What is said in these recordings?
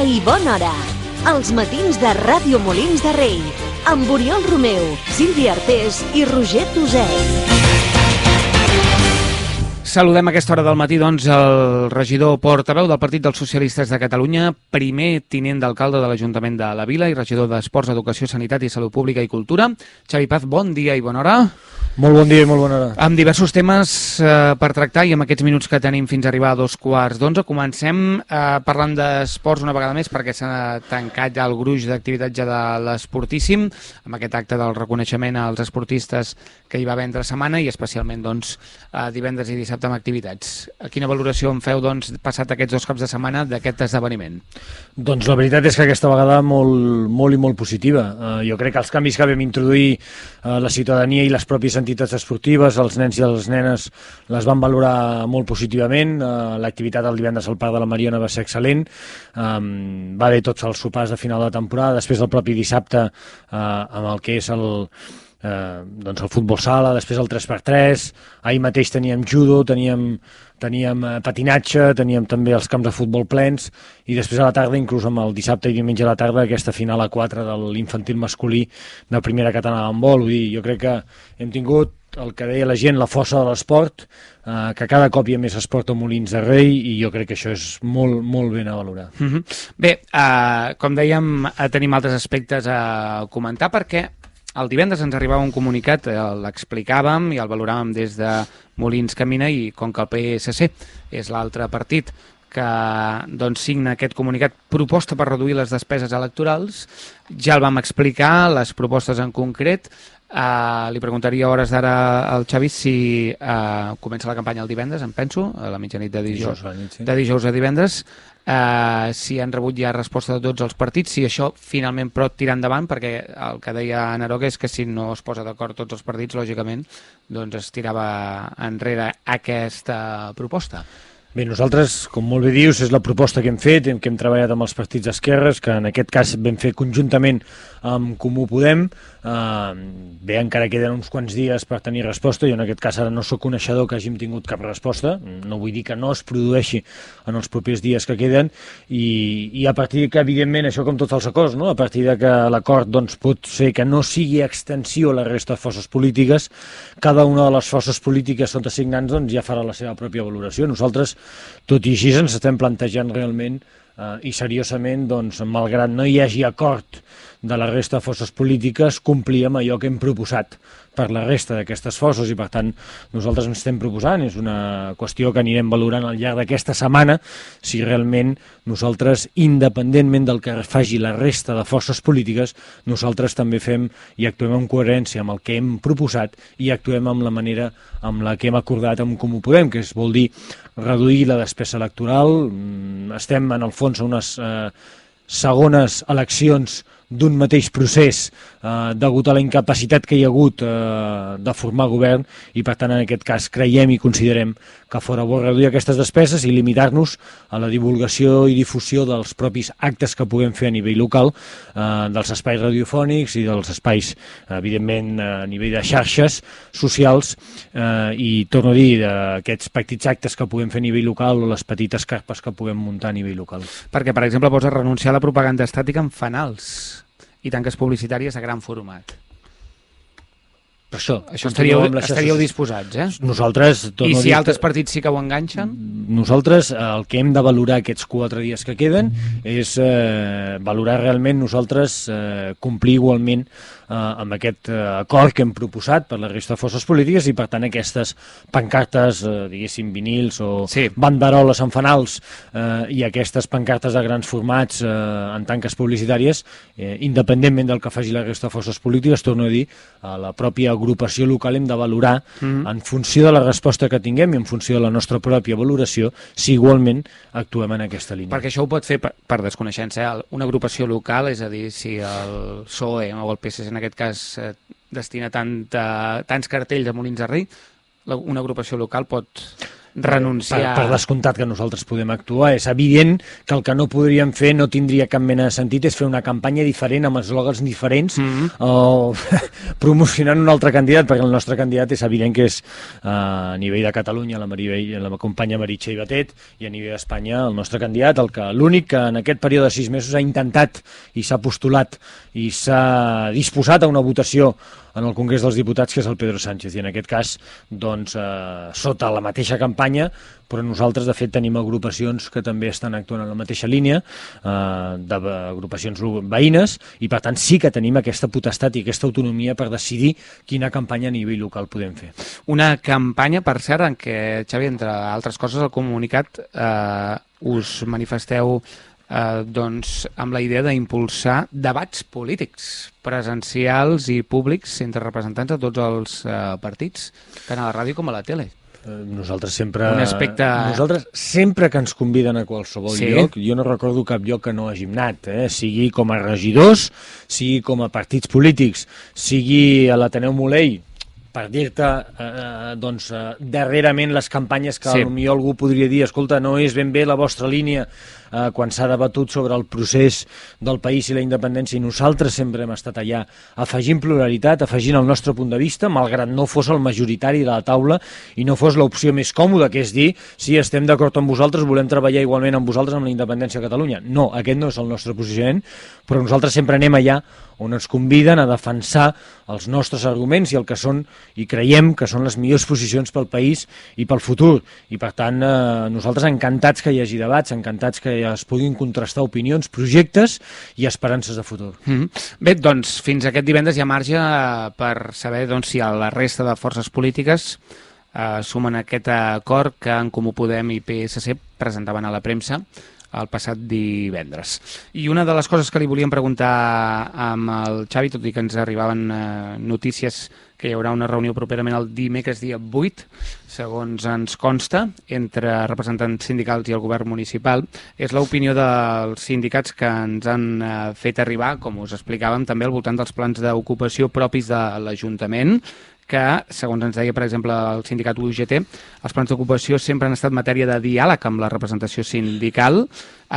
dia i bona hora. Els matins de Ràdio Molins de Rei, amb Oriol Romeu, Sílvia Artés i Roger Toset. Saludem a aquesta hora del matí, doncs, el regidor portaveu del Partit dels Socialistes de Catalunya, primer tinent d'alcalde de l'Ajuntament de la Vila i regidor d'Esports, Educació, Sanitat i Salut Pública i Cultura. Xavi Paz, bon dia i bona hora. Molt bon dia i molt bona hora. Amb diversos temes per tractar i amb aquests minuts que tenim fins a arribar a 11:15. Comencem parlant d'esports una vegada més perquè s'ha tancat ja el gruix d'activitats ja de l'Esportíssim amb aquest acte del reconeixement als esportistes que hi va haver entre setmana i especialment doncs, divendres i dissabte amb activitats. Quina valoració en feu doncs, passat aquests dos caps de setmana d'aquest esdeveniment? Doncs la veritat és que aquesta vegada molt i molt positiva. Jo crec que els canvis que vam introduir la ciutadania i les pròpies entitats esportives, els nens i les nenes les van valorar molt positivament. L'activitat el divendres al Parc de la Mariona va ser excel·lent. Va haver tots els sopars de final de temporada, després el propi dissabte amb el que és doncs el futbol sala, després el 3x3, ahir mateix teníem judo, teníem patinatge, teníem també els camps de futbol plens i després a la tarda, inclús amb el dissabte i diumenge a la tarda, aquesta final a 4 de l'infantil masculí de primera catalana d'handbol. Vull dir, jo crec que hem tingut el que deia la gent, la força de l'esport, que cada cop hi ha més esport a Molins de Rei i jo crec que això és molt ben a valorar. Bé, com dèiem, tenim altres aspectes a comentar perquè el divendres ens arribava un comunicat, l'explicàvem i el valoràvem des de Molins Camina i com que el PSC és l'altre partit que doncs, signa aquest comunicat proposta per reduir les despeses electorals, ja el vam explicar, les propostes en concret. Li preguntaria a hores d'ara al Xavi si comença la campanya el divendres, em penso, a la mitjanit de dijous a divendres, si han rebut ja resposta de tots els partits, si això finalment pot tirar endavant, perquè el que deia Naroga és que si no es posa d'acord tots els partits, lògicament, doncs es tirava enrere aquesta proposta. Bé, nosaltres, com molt bé dius, és la proposta que hem fet, que hem treballat amb els partits d'esquerres, que en aquest cas vam fer conjuntament amb Comú Podem. Bé, encara queden uns quants dies per tenir resposta. Jo en aquest cas ara no sóc coneixedor que hàgim tingut cap resposta, no vull dir que no es produeixi en els propers dies que queden i a partir que, evidentment, això com tots els acords, no? A partir de que l'acord doncs, pot ser que no sigui extensiu a la resta de forces polítiques, cada una de les forces polítiques són assignants doncs, ja farà la seva pròpia valoració. Nosaltres, tot i així, ens estem plantejant realment i seriosament, doncs, malgrat no hi hagi acord de la resta de forces polítiques, complir amb allò que hem proposat per la resta d'aquestes forces i, per tant, nosaltres ens estem proposant, és una qüestió que anirem valorant al llarg d'aquesta setmana, si realment nosaltres, independentment del que faci la resta de forces polítiques, nosaltres també fem i actuem en coherència amb el que hem proposat i actuem amb la manera amb la que hem acordat amb Comú Podem, que vol dir reduir la despesa electoral. Estem, en el fons, a unes segones eleccions d'un mateix procés degut a la incapacitat que hi ha hagut de formar govern i, per tant, en aquest cas creiem i considerem que fora bo reduir aquestes despeses i limitar-nos a la divulgació i difusió dels propis actes que puguem fer a nivell local, dels espais radiofònics i dels espais, evidentment, a nivell de xarxes socials i, torno a dir, d'aquests petits actes que puguem fer a nivell local o les petites carpes que puguem muntar a nivell local. Perquè, per exemple, posa renunciar a la propaganda estàtica en fanals i tanques publicitàries a gran format. Per això estaríeu disposats, eh? Nosaltres... I si altres partits sí que ho enganxen? Nosaltres el que hem de valorar aquests 4 dies que queden és valorar realment nosaltres complir igualment amb aquest acord que hem proposat per la resta de forces polítiques i, per tant, aquestes pancartes, diguéssim, vinils o banderoles en fanals i aquestes pancartes de grans formats en tanques publicitàries, independentment del que faci la resta de forces polítiques, torno a dir, a la pròpia agrupació local hem de valorar en funció de la resposta que tinguem i en funció de la nostra pròpia valoració si igualment actuem en aquesta línia. Perquè això ho pot fer, per desconeixença, una agrupació local, és a dir, si el PSOE o el PSC en aquest cas destina tants cartells a Molins de Rei, una agrupació local pot renunciar... Per descomptat que nosaltres podem actuar. És evident que el que no podríem fer no tindria cap mena de sentit és fer una campanya diferent amb eslògans diferents o promocionant un altre candidat, perquè el nostre candidat és evident que és a nivell de Catalunya la companya Meritxell Batet, i a nivell d'Espanya el nostre candidat, l'únic que en aquest període de 6 mesos ha intentat i s'ha postulat i s'ha disposat a una votació en el Congrés dels Diputats, que és el Pedro Sánchez, i en aquest cas, doncs, sota la mateixa campanya, però nosaltres, de fet, tenim agrupacions que també estan actuant en la mateixa línia, d'agrupacions veïnes, i per tant sí que tenim aquesta potestat i aquesta autonomia per decidir quina campanya a nivell local podem fer. Una campanya, per cert, en què, Xavi, entre altres coses, al comunicat us manifesteu doncs, amb la idea d'impulsar debats polítics presencials i públics entre representants de tots els partits, tant a la ràdio com a la tele. Nosaltres sempre que ens conviden a qualsevol lloc, jo no recordo cap lloc que no hàgim anat, sigui com a regidors, sigui com a partits polítics, sigui a l'Ateneu Molell, per dir-te, darrerament les campanyes que potser algú podria dir, escolta, no és ben bé la vostra línia, quan s'ha debatut sobre el procés del país i la independència, i nosaltres sempre hem estat allà afegint pluralitat, afegint el nostre punt de vista, malgrat no fos el majoritari de la taula i no fos l'opció més còmoda, que és dir, sí, estem d'acord amb vosaltres, volem treballar igualment amb vosaltres amb la independència de Catalunya. No, aquest no és el nostre posicionament, però nosaltres sempre anem allà on ens conviden a defensar els nostres arguments i el que són, i creiem que són les millors posicions pel país i pel futur. I per tant, nosaltres encantats que hi hagi debats, encantats que es puguin contrastar opinions, projectes i esperances de futur. Bé, doncs fins aquest divendres hi ha marge per saber si a la resta de forces polítiques sumen aquest acord que en Comú Podem i PSC presentaven a la premsa el passat divendres. I una de les coses que li volíem preguntar amb el Xavi, tot i que ens arribaven notícies que hi haurà una reunió properament el dimecres dia 8, segons ens consta, entre representants sindicals i el govern municipal, és l'opinió dels sindicats que ens han fet arribar, com us explicàvem, també al voltant dels plans d'ocupació propis de l'Ajuntament, que, segons ens deia, per exemple, el sindicat UGT, els plans d'ocupació sempre han estat matèria de diàleg amb la representació sindical,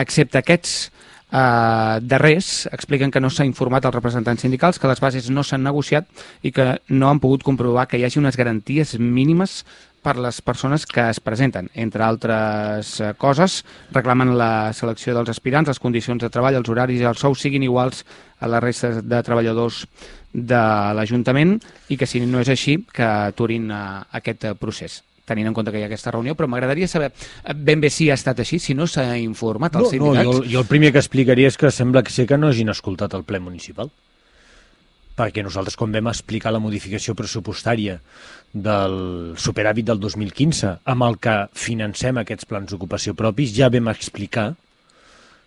excepte aquests darrers expliquen que no s'ha informat als representants sindicals, que les bases no s'han negociat i que no han pogut comprovar que hi hagi unes garanties mínimes per les persones que es presenten. Entre altres coses, reclamen la selecció dels aspirants, les condicions de treball, els horaris i els sous siguin iguals a la resta de treballadors de l'Ajuntament i que, si no és així, que aturin aquest procés, tenint en compte que hi ha aquesta reunió. Però m'agradaria saber ben bé si ha estat així, si no s'ha informat als sindicats. Jo el primer que explicaria és que sembla que no hagin escoltat el ple municipal, perquè nosaltres, quan vam explicar la modificació pressupostària del superàvit del 2015, amb el que financem aquests plans d'ocupació propis, ja vam explicar,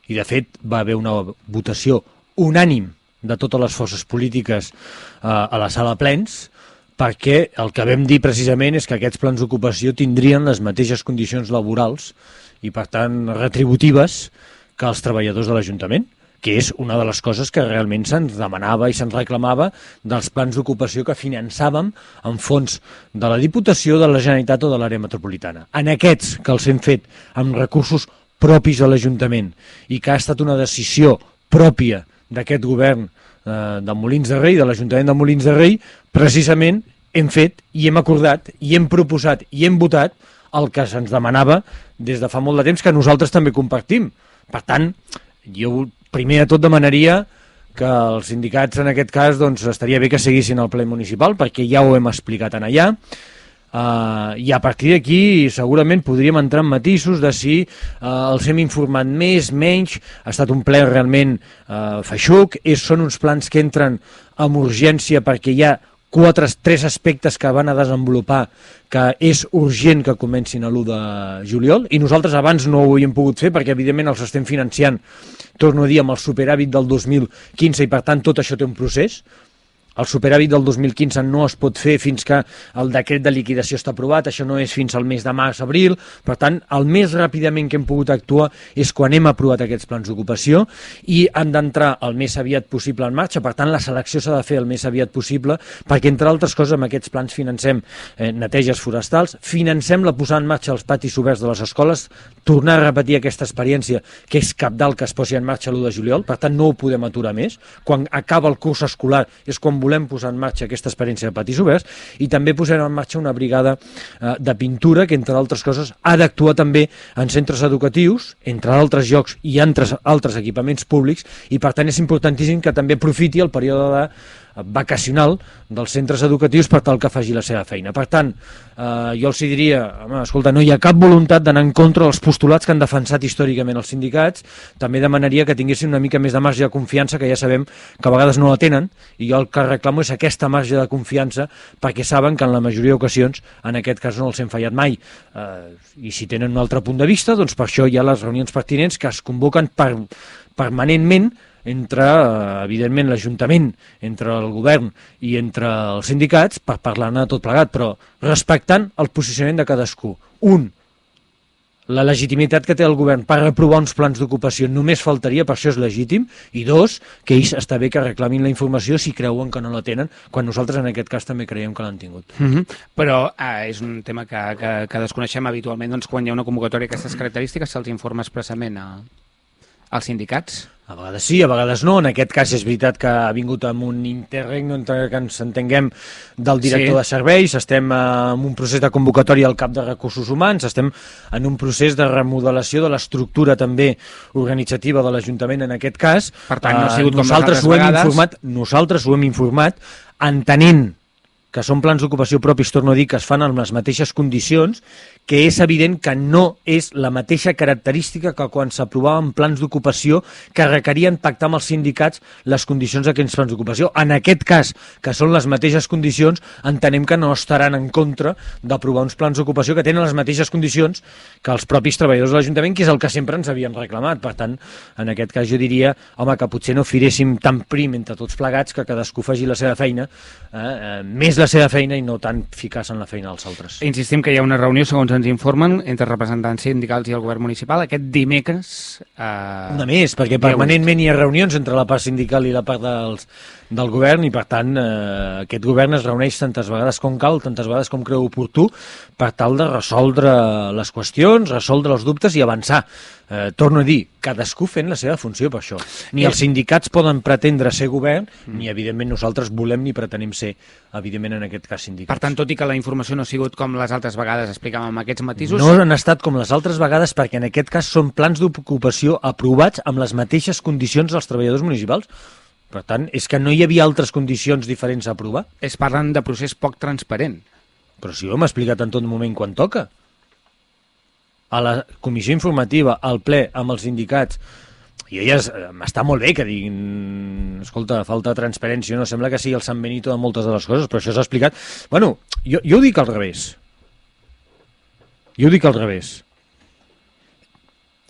i de fet va haver una votació unànim de totes les forces polítiques a la sala plens, perquè el que vam dir precisament és que aquests plans d'ocupació tindrien les mateixes condicions laborals i, per tant, retributives que els treballadors de l'Ajuntament, que és una de les coses que realment se'ns demanava i se'ns reclamava dels plans d'ocupació que finançàvem en fons de la Diputació, de la Generalitat o de l'àrea metropolitana. En aquests, que els hem fet amb recursos propis de l'Ajuntament i que ha estat una decisió pròpia d'aquest govern de Molins de Rei, de l'Ajuntament de Molins de Rei, precisament hem fet i hem acordat i hem proposat i hem votat el que se'ns demanava des de fa molt de temps, que nosaltres també compartim. Per tant, jo primer de tot demanaria que els sindicats en aquest cas estaria bé que seguissin el ple municipal, perquè ja ho hem explicat en allà, i a partir d'aquí segurament podríem entrar en matisos de si els hem informat més, menys. Ha estat un ple realment feixuc, són uns plans que entren amb urgència perquè hi ha 3 aspectes que van a desenvolupar que és urgent que comencin a l'1 de juliol, i nosaltres abans no ho havíem pogut fer perquè evidentment els estem financiant, torno a dir, amb el superàvit del 2015, i per tant tot això té un procés. el superàvit del 2015 no es pot fer fins que el decret de liquidació està aprovat, això no és fins al mes de març-abril, per tant, el més ràpidament que hem pogut actuar és quan hem aprovat aquests plans d'ocupació i han d'entrar el més aviat possible en marxa, per tant, la selecció s'ha de fer el més aviat possible, perquè, entre altres coses, amb aquests plans financem neteges forestals, financem la posada en marxa als patis oberts de les escoles, tornar a repetir aquesta experiència que és cabdal que es posi en marxa l'1 de juliol, per tant no ho podem aturar més. Quan acaba el curs escolar és quan volem posar en marxa aquesta experiència de patis oberts i també posarem en marxa una brigada de pintura que, entre altres coses, ha d'actuar també en centres educatius, entre altres llocs i altres equipaments públics, i per tant és importantíssim que també aprofiti el període vacacional dels centres educatius per tal que faci la seva feina. Per tant, jo els diria, home, escolta, no hi ha cap voluntat d'anar en contra dels postulats que han defensat històricament els sindicats, també demanaria que tinguessin una mica més de marge de confiança, que ja sabem que a vegades no la tenen, i jo el que reclamo és aquesta marge de confiança, perquè saben que en la majoria d'ocasions, en aquest cas no els hem fallat mai, i si tenen un altre punt de vista, doncs per això hi ha les reunions pertinents que es convoquen permanentment entre, evidentment, l'Ajuntament, entre el govern i entre els sindicats per parlar-ne de tot plegat, però respectant el posicionament de cadascú. Un, la legitimitat que té el govern per aprovar uns plans d'ocupació només faltaria, per això és legítim, i dos, que ells està bé que reclamin la informació si creuen que no la tenen, quan nosaltres en aquest cas també creiem que l'han tingut. Però és un tema que desconeixem habitualment, doncs, quan hi ha una convocatòria d'aquestes característiques se'ls informa expressament als sindicats? A vegades sí, a vegades no. En aquest cas és veritat que ha vingut amb un interregno entre que ens entenguem del director de serveis, estem en un procés de convocatòria al cap de recursos humans, estem en un procés de remodelació de l'estructura també organitzativa de l'Ajuntament en aquest cas. Per tant, no ha sigut com les altres vegades. Nosaltres ho hem informat entenent que són plans d'ocupació propis, torno a dir, que es fan en les mateixes condicions, que és evident que no és la mateixa característica que quan s'aprovaven plans d'ocupació que requerien pactar amb els sindicats les condicions d'aquests plans d'ocupació. En aquest cas, que són les mateixes condicions, entenem que no estaran en contra d'aprovar uns plans d'ocupació que tenen les mateixes condicions que els propis treballadors de l'Ajuntament, que és el que sempre ens havien reclamat. Per tant, en aquest cas jo diria, home, que potser no firéssim tan prim entre tots plegats, que cadascú faci la seva feina, més la seva feina i no tant ficar-se en la feina dels altres. Insistim que hi ha una reunió, segons ens informen, entre representants sindicals i el govern municipal aquest dimecres. Una més, perquè permanentment hi ha reunions entre la part sindical i la part del govern i, per tant, aquest govern es reuneix tantes vegades com cal, tantes vegades com creu oportú, per tal de resoldre les qüestions, resoldre els dubtes i avançar. Torno a dir, cadascú fent la seva funció per això. Ni els sindicats poden pretendre ser govern, ni evidentment nosaltres volem ni pretenem ser, evidentment en aquest cas sindicats. Per tant, tot i que la informació no ha sigut com les altres vegades explicàvem amb aquests matisos... No han estat com les altres vegades perquè en aquest cas són plans d'ocupació aprovats amb les mateixes condicions dels treballadors municipals. Per tant, és que no hi havia altres condicions diferents a aprovar. Es parlen de procés poc transparent. Però si ho hem explicat en tot moment quan toca. A la comissió informativa, al ple, amb els sindicats, i elles està molt bé que diguin, escolta, falta de transparència, no sembla que sigui el San Benito de moltes de les coses, però això s'ha explicat. Bueno, jo ho dic al revés. Jo ho dic al revés.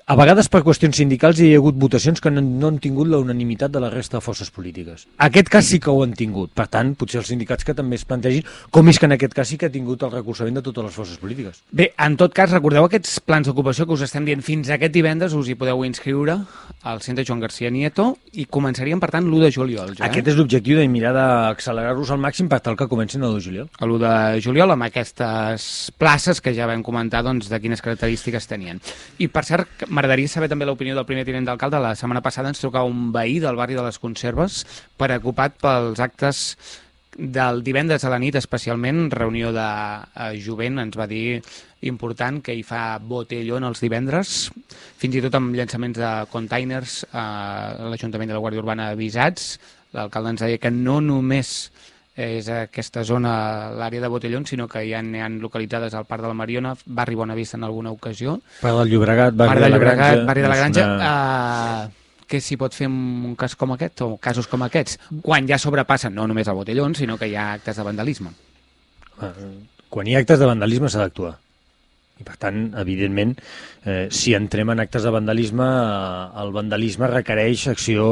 A vegades per qüestions sindicals hi ha hagut votacions que no han tingut la unanimitat de la resta de forces polítiques. Aquest cas sí que ho han tingut. Per tant, potser els sindicats que també es plantegin com és que en aquest cas sí que ha tingut el recolzament de totes les forces polítiques. Bé, en tot cas, recordeu aquests plans d'ocupació que us estem dient fins aquest divendres, us hi podeu inscriure al Centre Joan García Nieto i començaríem, per tant, l'1 de juliol. Ja, Aquest és l'objectiu de mirar d'accelerar-los al màxim per tal que comencin l'1 de juliol. L'1 de juliol, amb aquestes places que ja vam comentar, doncs, de quines característiques tenien. I, per cert, m'agradaria saber també l'opinió del primer tinent d'alcalde. La setmana passada ens trucava un veí del barri de les Conserves preocupat pels actes del divendres a la nit, especialment reunió de jovent, ens va dir important, que hi fa botellón els divendres, fins i tot amb llançaments de containers a l'Ajuntament de la Guàrdia Urbana avisats. L'alcalde ens deia que no només és aquesta zona, l'àrea de Botellón, sinó que ja n'hi ha localitzades al Parc de la Mariona, barri Bonavista en alguna ocasió. Parc del Llobregat, barri de la Granja. Què s'hi pot fer en un cas com aquest, o casos com aquests, quan ja sobrepassen no només el Botellón, sinó que hi ha actes de vandalisme? Quan hi ha actes de vandalisme s'ha d'actuar. I, per tant, evidentment, si entrem en actes de vandalisme, el vandalisme requereix acció,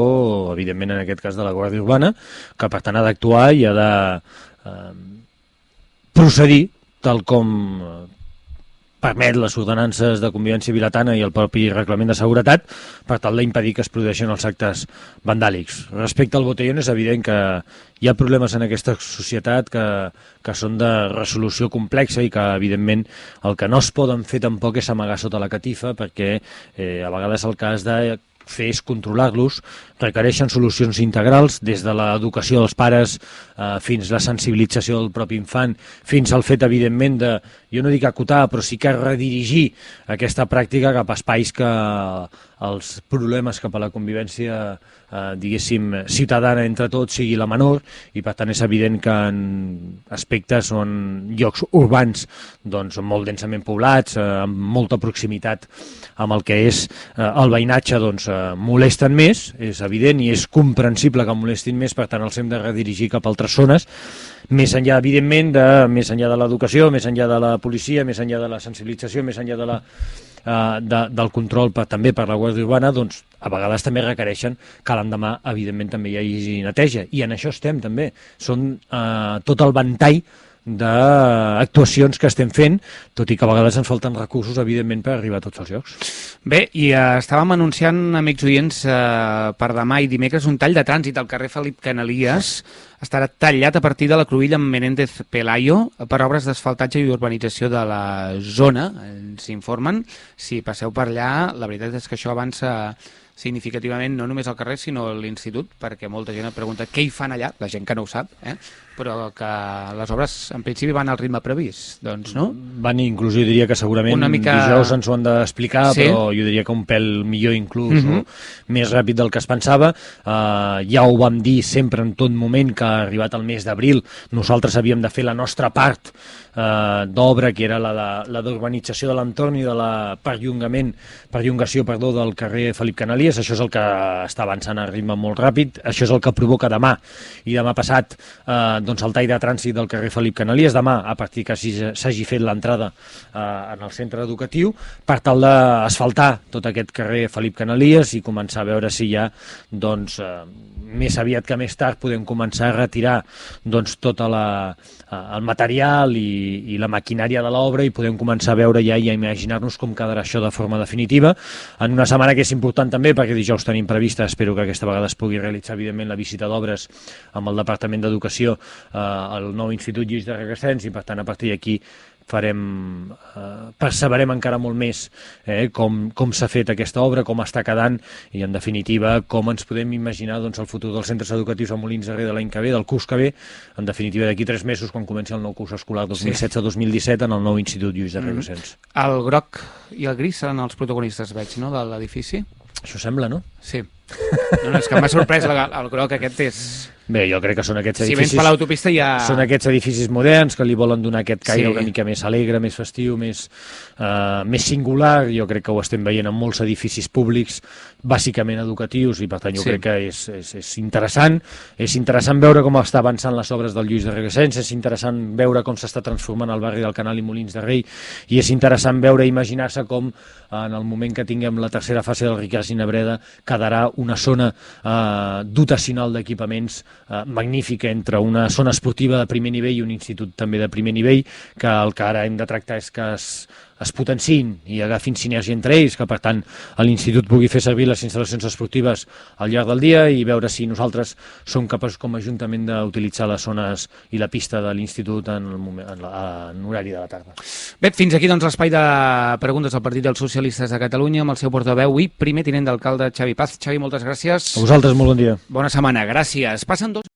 evidentment, en aquest cas de la Guàrdia Urbana, que, per tant, ha d'actuar i ha de procedir tal com permet les ordenances de convivència vilatana i el propi reglament de seguretat per tal d'impedir que es produeixin els actes vandàlics. Respecte al botellón, és evident que hi ha problemes en aquesta societat que són de resolució complexa i que, evidentment, el que no es poden fer tampoc és amagar sota la catifa, perquè a vegades el cas de fer és controlar-los, requereixen solucions integrals, des de l'educació dels pares fins a la sensibilització del propi infant, fins al fet, evidentment, de, jo no dic acotar, però sí que redirigir aquesta pràctica cap a espais que els problemes cap a la convivència, diguéssim, ciutadana entre tots sigui la menor, i per tant és evident que en aspectes o en llocs urbans doncs, molt densament poblats, amb molta proximitat amb el que és el veïnatge, doncs molesten més, és evident, i és comprensible que molestin més, per tant els hem de redirigir cap a altres zones, més enllà, evidentment, més enllà de l'educació, més enllà de la policia, més enllà de la sensibilització, més enllà del control també per la Guàrdia Urbana, doncs a vegades també requereixen que l'endemà, evidentment, també hi hagi neteja, i en això estem també. Són tot el ventall d'actuacions que estem fent, tot i que a vegades ens falten recursos, evidentment, per arribar a tots els llocs. Bé, i estàvem anunciant, amics oients, per demà i dimecres un tall de trànsit al carrer Felip Canalies. Estarà tallat a partir de la cruïlla amb Menéndez Pelayo per obres d'asfaltatge i urbanització de la zona, ens informen. Si passeu per allà, la veritat és que això avança significativament, no només al carrer, sinó a l'institut, perquè molta gent et pregunta què hi fan allà, la gent que no ho sap, però que les obres en principi van al ritme previst, doncs, no? Van, inclús jo diria que segurament dijous ens ho han d'explicar, sí? Però jo diria que un pèl millor inclús, o més ràpid del que es pensava. Ja ho vam dir sempre en tot moment que arribat el mes d'abril nosaltres havíem de fer la nostra part d'obra, que era la d'urbanització de l'entorn i de la perllongació del carrer Felip Canalies. Això és el que està avançant a ritme molt ràpid, això és el que provoca demà i demà passat doncs el tall de trànsit del carrer Felip Canalies, demà, a partir que s'hagi fet l'entrada en el centre educatiu, per tal d'asfaltar tot aquest carrer Felip Canalies i començar a veure si ja, doncs, més aviat que més tard podem començar a retirar doncs, tot el material i la maquinària de l'obra, i podem començar a veure ja i a imaginar-nos com quedarà això de forma definitiva. En una setmana que és important també, perquè dijous tenim prevista, espero que aquesta vegada es pugui realitzar, evidentment, la visita d'obres amb el Departament d'Educació al nou Institut Lluís de Requesens, i per tant a partir d'aquí perseverem encara molt més com s'ha fet aquesta obra, com està quedant i, en definitiva, com ens podem imaginar doncs, el futur dels centres educatius a Molins de Rei de l'any que ve, del curs que ve, en definitiva d'aquí 3 mesos, quan comenci el nou curs escolar 2016-2017 en el nou Institut Lluís de Requesens. El groc i el gris seran els protagonistes, veig, no?, de l'edifici? Això sembla, no? Sí. No, és que m'ha sorprès el groc aquest és... Bé, jo crec que són aquests edificis... Si vens per l'autopista ja... Són aquests edificis moderns que li volen donar aquest caire una mica més alegre, més festiu, més singular. Jo crec que ho estem veient en molts edificis públics, bàsicament educatius, i per tant jo crec que és interessant. És interessant veure com està avançant les obres del Lluís de Requesens, és interessant veure com s'està transformant el barri del Canal i Molins de Rei, i és interessant veure i imaginar-se com en el moment que tinguem la tercera fase del Ricard Ginabreda quedarà una zona dotacional d'equipaments magnífica, entre una zona esportiva de primer nivell i un institut també de primer nivell, que el que ara hem de tractar és que es potenciïn i agafin sinergia entre ells, que per tant l'institut pugui fer servir les instal·lacions esportives al llarg del dia i veure si nosaltres som capaços com a Ajuntament d'utilitzar les zones i la pista de l'institut en horari de la tarda. Bé, fins aquí doncs l'espai de preguntes al Partit dels Socialistes de Catalunya amb el seu portaveu i primer tinent d'alcalde Xavi Paz. Xavi, moltes gràcies. A vosaltres, molt bon dia. Bona setmana, gràcies. Passen 2